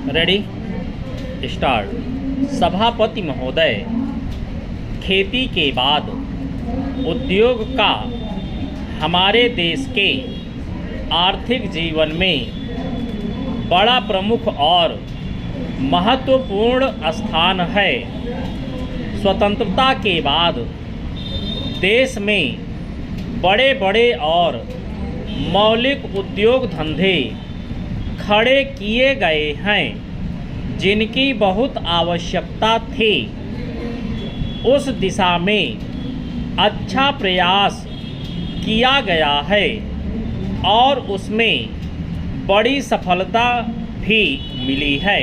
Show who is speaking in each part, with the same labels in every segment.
Speaker 1: Ready start. सभापति महोदय, खेती के बाद उद्योग का हमारे देश के आर्थिक जीवन में बड़ा प्रमुख और महत्वपूर्ण स्थान है। स्वतंत्रता के बाद देश में बड़े बड़े और मौलिक उद्योग धंधे खड़े किए गए हैं, जिनकी बहुत आवश्यकता थी। उस दिशा में अच्छा प्रयास किया गया है और उसमें बड़ी सफलता भी मिली है।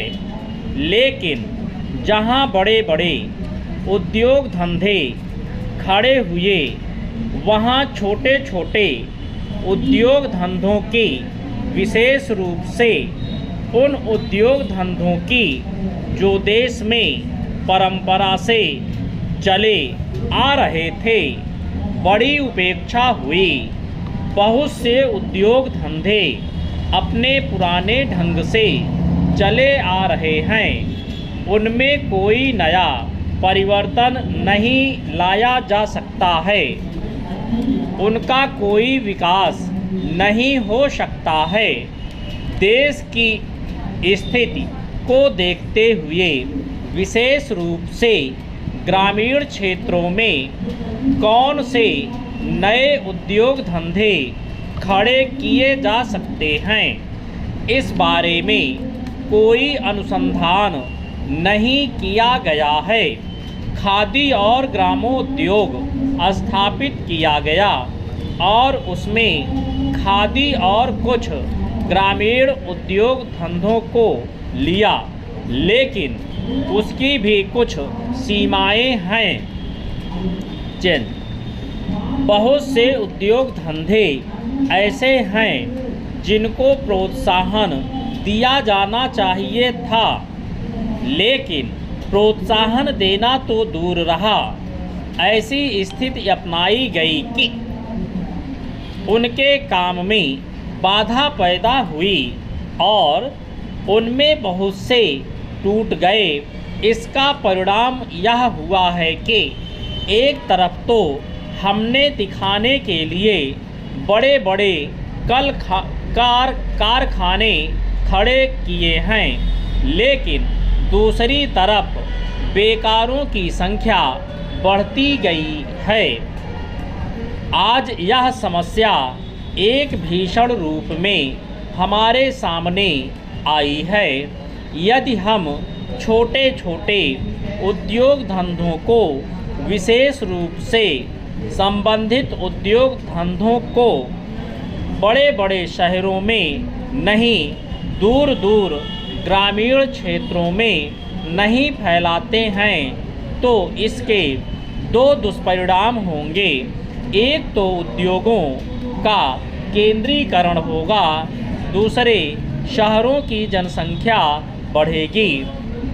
Speaker 1: लेकिन जहां बड़े बड़े उद्योग धंधे खड़े हुए, वहां छोटे छोटे उद्योग धंधों की, विशेष रूप से उन उद्योग धंधों की जो देश में परंपरा से चले आ रहे थे, बड़ी उपेक्षा हुई। बहुत से उद्योग धंधे अपने पुराने ढंग से चले आ रहे हैं, उनमें कोई नया परिवर्तन नहीं लाया जा सकता है, उनका कोई विकास नहीं हो सकता है। देश की स्थिति को देखते हुए विशेष रूप से ग्रामीण क्षेत्रों में कौन से नए उद्योग धंधे खड़े किए जा सकते हैं, इस बारे में कोई अनुसंधान नहीं किया गया है। खादी और ग्रामोद्योग स्थापित किया गया और उसमें खादी और कुछ ग्रामीण उद्योग धंधों को लिया, लेकिन उसकी भी कुछ सीमाएं हैं। बहुत से उद्योग धंधे ऐसे हैं जिनको प्रोत्साहन दिया जाना चाहिए था, लेकिन प्रोत्साहन देना तो दूर रहा, ऐसी स्थिति अपनाई गई कि उनके काम में बाधा पैदा हुई और उनमें बहुत से टूट गए। इसका परिणाम यह हुआ है कि एक तरफ तो हमने दिखाने के लिए बड़े बड़े कारखाने खड़े किए हैं, लेकिन दूसरी तरफ बेकारों की संख्या बढ़ती गई है। आज यह समस्या एक भीषण रूप में हमारे सामने आई है। यदि हम छोटे छोटे उद्योग धंधों को, विशेष रूप से संबंधित उद्योग धंधों को बड़े बड़े शहरों में नहीं, दूर दूर ग्रामीण क्षेत्रों में नहीं फैलाते हैं, तो इसके दो दुष्परिणाम होंगे। एक तो उद्योगों का केंद्रीकरण होगा, दूसरे शहरों की जनसंख्या बढ़ेगी,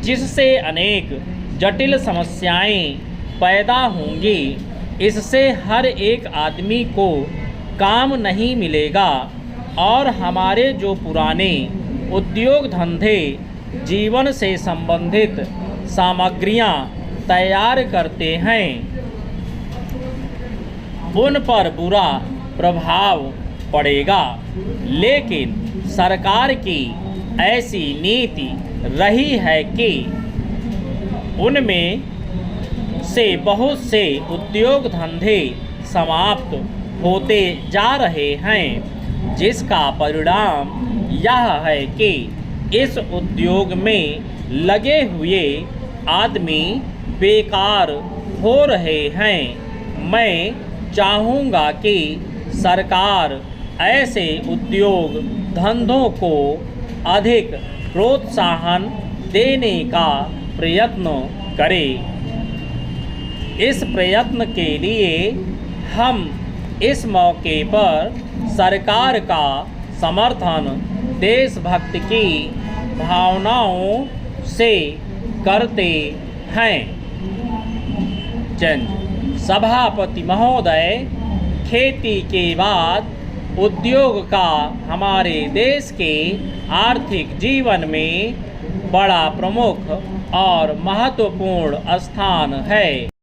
Speaker 1: जिससे अनेक जटिल समस्याएं पैदा होंगी। इससे हर एक आदमी को काम नहीं मिलेगा और हमारे जो पुराने उद्योग धंधे जीवन से संबंधित सामग्रियां तैयार करते हैं, उन पर बुरा प्रभाव पड़ेगा। लेकिन सरकार की ऐसी नीति रही है कि उनमें से बहुत से उद्योग धंधे समाप्त होते जा रहे हैं, जिसका परिणाम यह है कि इस उद्योग में लगे हुए आदमी बेकार हो रहे हैं। मैं चाहूँगा कि सरकार ऐसे उद्योग धंधों को अधिक प्रोत्साहन देने का प्रयत्न करे। इस प्रयत्न के लिए हम इस मौके पर सरकार का समर्थन देशभक्ति की भावनाओं से करते हैं। सभापति महोदय, खेती के बाद उद्योग का हमारे देश के आर्थिक जीवन में बड़ा प्रमुख और महत्वपूर्ण स्थान है।